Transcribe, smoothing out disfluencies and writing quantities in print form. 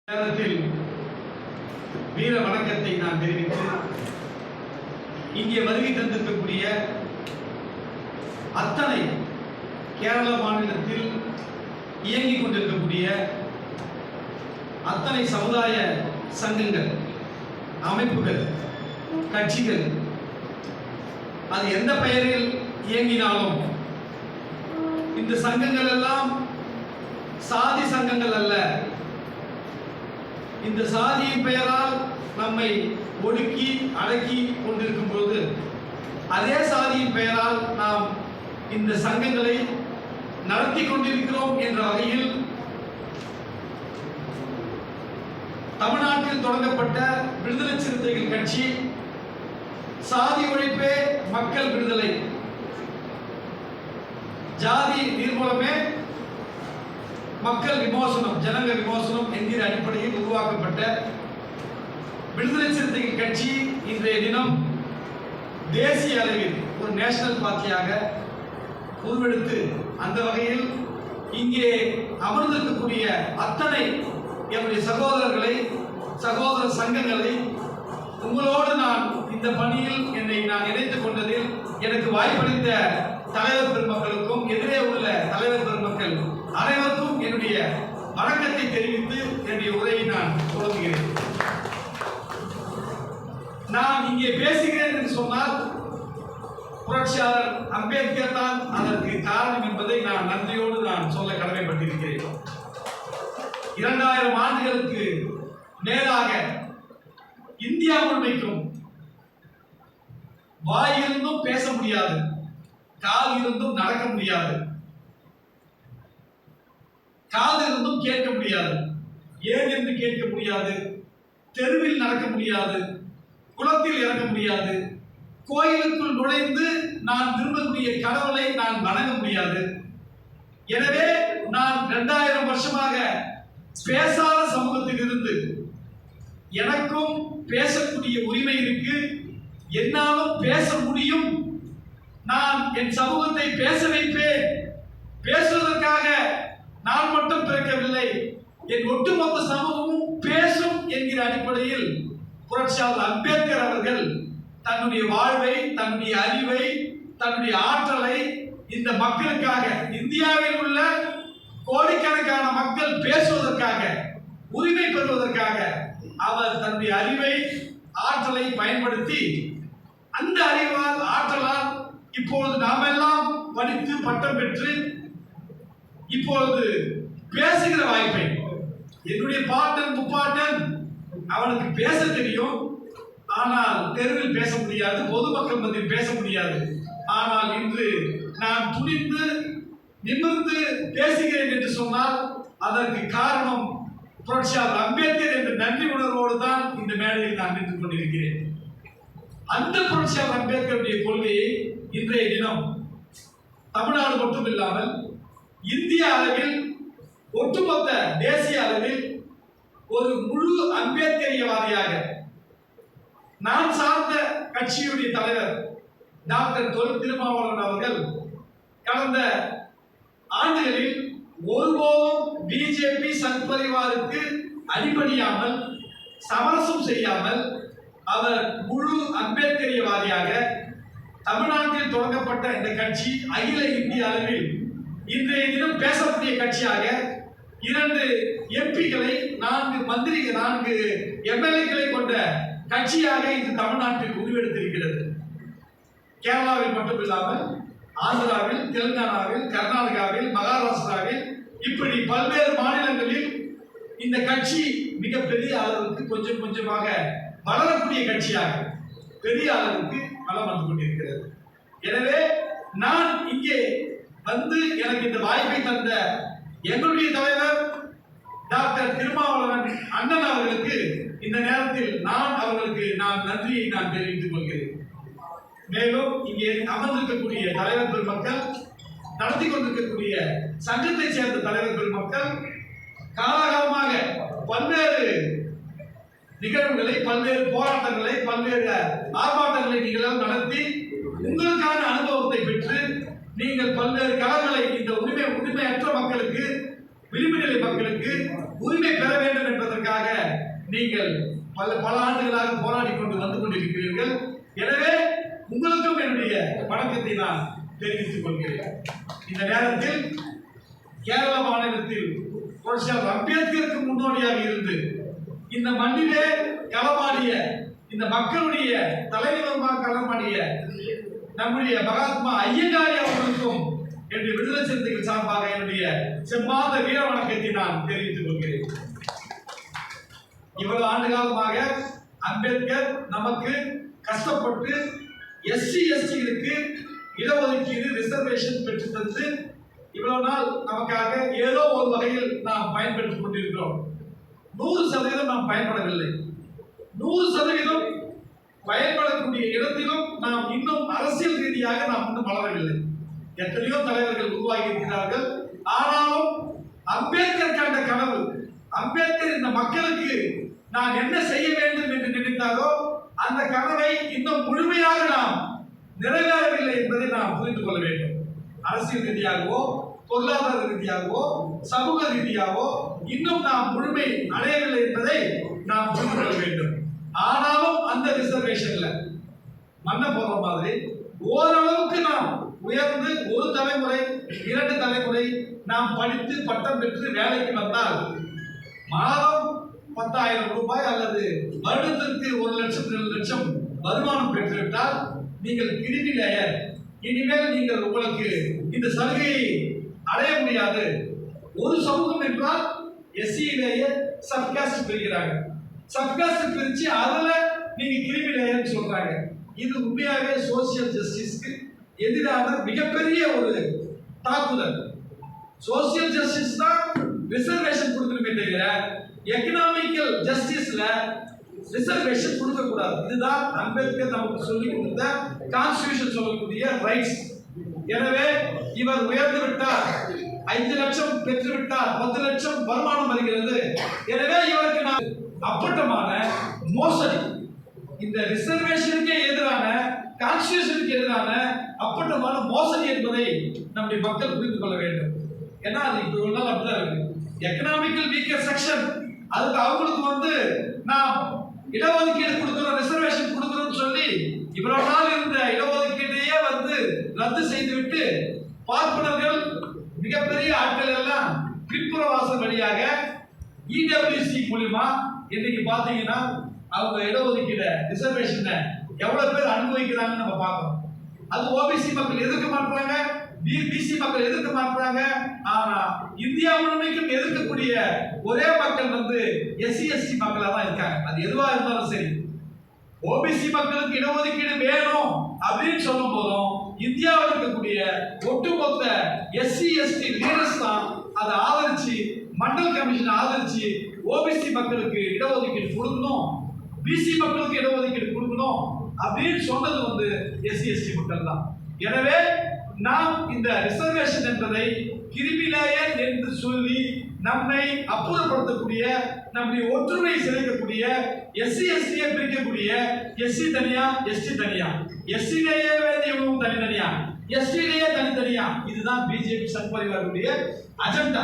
நேரத்தில் வீர வணக்கத்தை நான் தெரிவித்து இங்கே வருகை தந்திருக்கக்கூடிய அத்தனை கேரள மாநிலத்தில் இயங்கிக் கொண்டிருக்கக்கூடிய அத்தனை சமுதாய சங்கங்கள், அமைப்புகள், கட்சிகள், அது எந்த பெயரில் இயங்கினாலும் இந்த சங்கங்கள் எல்லாம் சாதி சங்கங்கள் அல்ல. இந்த சாதியின் பெயரால் நம்மை ஒடுக்கி அடக்கி கொண்டிருக்கும் போது அதே சாதியின் பெயரால் நாம் இந்த சங்கங்களை நடத்தி கொண்டிருக்கிறோம் என்ற வகையில் தமிழ்நாட்டில் தொடங்கப்பட்ட விடுதலை சிறுத்தைகள் கட்சி சாதி ஒழிப்பே மக்கள் விடுதலை, ஜாதி நிர்மூலமே மக்கள் விமோசனம், ஜனங்க விமோசனம் என்கிற அடிப்படையில் உருவாக்கப்பட்ட விடுதலை சிறுத்தைகள் கட்சி இன்றைய தினம் தேசிய அளவில் ஒரு நேஷனல் பார்ட்டியாக உருவெடுத்து அந்த வகையில் இங்கே அமர்ந்திருக்கக்கூடிய அத்தனை என்னுடைய சகோதரர்களை, சகோதர சங்கங்களை உங்களோடு நான் இந்த பணியில் என்னை நான் இணைத்துக் கொண்டதில் எனக்கு வாய்ப்பளித்த தலைவர் பெருமக்களுக்கும் எதிரே உள்ள தலைவர் பெருமக்கள் அனைவருக்கும் என்னுடைய வணக்கத்தை தெரிவித்து என்னுடைய உரையை நான் தொடங்குகிறேன். நான் இங்கே பேசுகிறேன் என்று சொன்னால் புரட்சியாளர் அம்பேத்கர் தான் அதற்கு காரணம் என்பதை நான் நன்றியோடு நான் சொல்ல கடமைப்பட்டிருக்கிறேன். 2000 ஆண்டுகளுக்கு மேலாக இந்தியா முழுமைக்கும் வாயிருந்தும் பேச முடியாது, கால் இருந்தும் நடக்க முடியாது, காது இருந்தும் கேட்க முடியாது. ஏன் என்று கேட்க முடியாது, தெருவில் நடக்க முடியாது, குளத்தில் இறங்க முடியாது, கோயிலுக்குள் நுழைந்து நான் விரும்பக்கூடிய கடவுளை நான் வணங்க முடியாது. எனவே நான் 2000 வருஷமாக பேசாத சமூகத்தில் இருந்து எனக்கும் பேசக்கூடிய உரிமை இருக்கு, என்னாலும் பேச முடியும், நான் என் சமூகத்தை பேச வைப்பேன், பேசுவதற்காக நான் மட்டும் பிறக்கவில்லை, என் ஒட்டுமொத்த சமூகமும் பேசும் என்கிற அடிப்படையில் புரட்சியாளர் அம்பேத்கர் அவர்கள் தன்னுடைய வாழ்வை, தன்னுடைய அறிவை, தன்னுடைய ஆற்றலை இந்த மக்களுக்காக, இந்தியாவில் உள்ள கோடிக்கணக்கான மக்கள் பேசுவதற்காக, உரிமை பெறுவதற்காக அவர் தன்னுடைய அறிவை, ஆற்றலை பயன்படுத்தி அந்த அறிவால், ஆற்றலால் இப்பொழுது நாம் எல்லாம் படித்து பட்டம் பெற்று இப்பொழுது பேசுகிற வாய்ப்பை, என்னுடைய பாட்டன் முப்பாட்டன் அவனுக்கு பேச தெரியும், ஆனால் தெருவில் பேச முடியாது, பொதுமக்கள் மத்தியில் பேச முடியாது. ஆனால் இன்று நான் துணிந்து நிமிர்ந்து பேசுகிறேன் என்று சொன்னால் அதற்கு காரணம் புரட்சியாளர் அம்பேத்கர் என்ற நன்றி உணர்வோடு தான் இந்த மேடையில் நான் நின்று கொண்டிருக்கிறேன். அந்த புரட்சியாளர் அம்பேத்கருடைய கொள்கையை இன்றைய தினம் தமிழ்நாடு மட்டுமில்லாமல் இந்திய அளவில், ஒட்டுமொத்த தேசிய அளவில் ஒரு முழு அம்பேத்கரியவாதியாக நான் சார்ந்த கட்சியுடைய தலைவர் டாக்டர் தொல் திருமாவளவன் அவர்கள் கடந்த ஆண்டுகளில் ஒருபோதும் பிஜேபி சங் பரிவாருக்கு அடிபணியாமல், சமரசம் செய்யாமல் அவர் முழு அம்பேத்கரியவாதியாக தமிழ்நாட்டில் தொடங்கப்பட்ட இந்த கட்சி அகில இந்திய அளவில் இன்றைய தினம் பேசக்கூடிய கட்சியாக 2 எம்பிக்களை, 4 மந்திரிகள், 4 எம்எல்ஏக்களை கொண்ட கட்சியாக இந்த தமிழ்நாட்டில் உருவெடுத்திருக்கிறது. கேரளாவில் மட்டுமில்லாமல் ஆந்திராவில், தெலுங்கானாவில், கர்நாடகாவில், மகாராஷ்டிராவில், இப்படி பல்வேறு மாநிலங்களில் இந்த கட்சி மிகப்பெரிய அளவுக்கு கொஞ்சம் கொஞ்சமாக வளரக்கூடிய கட்சியாக பெரிய அளவுக்கு வளம் வந்து கொண்டிருக்கிறது. எனவே நான் இங்கே வந்து எனக்கு இந்த வாய்ப்பை தந்த எங்களுடைய தலைவர் டாக்டர் திருமாவளவன் அண்ணன் அவர்களுக்கு இந்த நேரத்தில் அவர்களுக்கு நன்றியை நான் தெரிவித்துக் கொள்கிறேன். மேலும் இங்கே அமர்ந்திருக்கக்கூடிய தலைவர் பெருமக்கள், நடத்தி கொண்டிருக்கக்கூடிய சங்கத்தை சேர்ந்த தலைவர் பெருமக்கள் காலகாலமாக பல்வேறு நிகழ்வுகளை, பல்வேறு போராட்டங்களை, பல்வேறு ஆர்ப்பாட்டங்களை நீங்கள் நடத்தி உங்களுக்கான அனுபவத்தை பெற்று நீங்கள் பல்வேறு களங்களை இந்த உரிமையற்ற மக்களுக்கு, விளிம்பு நிலை மக்களுக்கு உரிமை பெற வேண்டும் என்பதற்காக நீங்கள் பல ஆண்டுகளாக போராடி கொண்டு வந்து கொண்டிருக்கிறீர்கள். எனவே உங்களுக்கும் என்னுடைய வணக்கத்தை நான் தெரிவித்துக் கொள்கிறேன். இந்த நேரத்தில் கேரள மாநிலத்தில் புரட்சியாளர் அம்பேத்கருக்கு முன்னோடியாக இருந்து இந்த மண்ணிலே களமாடிய இந்த மக்களுடைய தலைவருமாக களமாடிய நம்முடைய மகாத்மா ஐயங்காரி அவர்களுக்கும் என்று விடுதலை சிறுத்தைகள் சார்பாக என்னுடைய செம்மாத வீர வணக்கத்தை நான் தெரிவித்துக் கொள்கிறேன். இவ்வளவு ஆண்டு காலமாக அம்பேத்கர் நமக்கு கஷ்டப்பட்டு எஸ்சிகளுக்கு இடஒதுக்கீடு ரிசர்வேஷன் பெற்று தந்து இவ்வளவு நாள் நமக்காக ஏதோ ஒரு வகையில் நாம் பயன்படுத்திக் கொண்டிருக்கிறோம். 100% நாம் பயன்படவில்லை. 100% பயன்படக்கூடிய இடத்திலும் நாம் இன்னும் அரசியல் ரீதியாக நாம் இன்னும் வளரவில்லை. எத்தனையோ தலைவர்கள் உருவாகி இருக்கிறார்கள். ஆனாலும் அம்பேத்கர் கண்ட கனவு, அம்பேத்கர் இந்த மக்களுக்கு நான் என்ன செய்ய வேண்டும் என்று நினைத்தாரோ அந்த கனவை இன்னும் முழுமையாக நாம் நிறைவேறவில்லை என்பதை நாம் புரிந்து கொள்ள வேண்டும். அரசியல் ரீதியாகவோ பொருளாதார ரீதியாகவோ சமூக ரீதியாகவோ இன்னும் நாம் முழுமை அடையவில்லை என்பதை நாம் புரிந்து கொள்ள வேண்டும். ஆனாலும் அந்த ரிசர்வேஷன்ல மண்ண போற மாதிரி ஓரளவுக்கு நாம் உயர்ந்து ஒரு தலைமுறை 2 தலைமுறை நாம் படித்து பட்டம் பெற்று வேலைக்கு வந்தால் மாதம் 10,000 ரூபாய் அல்லது வருடத்திற்கு 1 லட்சம் 2 லட்சம் வருமானம் பெற்றுவிட்டால் நீங்கள் கிரிமி லேயர். இனிமேல் நீங்கள் உங்களுக்கு இந்த சலுகையை அடைய முடியாது. ஒரு சமூகம் என்றால் எஸ்சியிலேயே சப்காஸ்ட் பிரிக்கிறாங்க. சப்காஸ்ட் பிரிச்சு அதுல நீங்க கிரிமி லேயர் சொல்றாங்க. இது உண்மையாகவே சோசியல் ஜஸ்டிஸ்க்கு எதிரான மிகப்பெரிய ஒரு தாக்குதல். சோசியல் ஜஸ்டிஸ் தான் ரிசர்வேஷன் கொடுக்கணுமே தவிர எக்கனாமிக்கல் ஜஸ்டிஸ்ல ரிசர்வேஷன் கொடுக்க கூடாது. இதுதான் அம்பேத்கர் நமக்கு சொல்லிக் கொடுத்த கான்ஸ்டிடியூஷன் சொல்லக்கூடிய ரைட்ஸ். எனவே இவர் உயர்ந்து விட்டார், 5 லட்சம் பெற்று விட்டார், 10 லட்சம் வருமானம் வருகிறது. எனவே இவருக்கு நான் அப்பட்டமான மோசடி, இந்த ரிசர்வேஷனுக்கே எதிரான கான்ஸ்டிடியூஷனுக்கு எதிரான அப்பட்டமான மோசடி என்பதை நம்முடைய மக்கள் புரிந்து கொள்ள வேண்டும். ஏன்னா அது இப்போ ஒரு நாள் அப்படிதான் இருக்கு. எக்கனாமிக்கல் வீக்கர் செக்ஷன் அதுக்கு அவங்களுக்கு நாம் இடஒதுக்கீடு கொடுக்கிறோம், ரிசர்வேஷன் கொடுக்கிறோம் சொல்லி இவ்வளவு நாள் இருந்த இடஒதுக்கீட்டையே ரத்து செய்துவிட்டு பார்ப்பனர்கள் மிகப்பெரிய ஆட்கள் எல்லாம் பின்புற வாசல் வழியாக இடபிள்யூசி மூலமா இன்னைக்கு பாத்தீங்கன்னா அவங்க இடஒதுக்கீட ரிசர்வேஷன் எவ்வளவு பேர் அனுபவிக்கிறாங்கன்னு நம்ம பார்க்கணும். அது ஓபிசி மக்கள் எதிர்க்க மாட்டாங்க, பிசி மக்கள் எதிர்க்க மாட்டாங்க. ஆனா இந்தியா முழுமைக்கும் எதிர்க்கக்கூடிய ஒரே மக்கள் எஸ்சி எஸ்டி மக்களா தான் இருக்காங்க. அது எதுவா இருந்தாலும் சரி, ஓபிசி மக்களுக்கு இடஒதுக்கீடு வேணும் அப்படின்னு சொல்லும் போதும் இந்தியாவில் இருக்கக்கூடிய ஒட்டுமொத்த எஸ்சி எஸ்டி லீடர்ஸ் தான் அதை ஆதரிச்சு மண்டல் கமிஷன் ஆதரிச்சு ஓபிசி மக்களுக்கு இடஒதுக்கீடு கொடுக்கணும், பிசி மக்களுக்கு இடஒதுக்கீடு கொடுக்கணும் அப்படின்னு சொன்னது எஸ்சி எஸ்டி மக்கள் தான். எனவே நாம் இந்த ரிசர்வேஷன் என்பதை கிரிமி லேயர் என்று சொல்லி நம்மை அப்புறப்படுத்தக்கூடிய, நம்முடைய ஒற்றுமை சிதைக்கக்கூடிய, எஸ்சி எஸ்டியை பிரிக்கக்கூடிய, எஸ்சி தனியா எஸ்டி தனியா, எஸ்சிலேயே தனித்தனியா, எஸ்டிலேயே தனித்தனியா, இதுதான் பிஜேபி சங் பரிவாருடைய அஜெண்டா.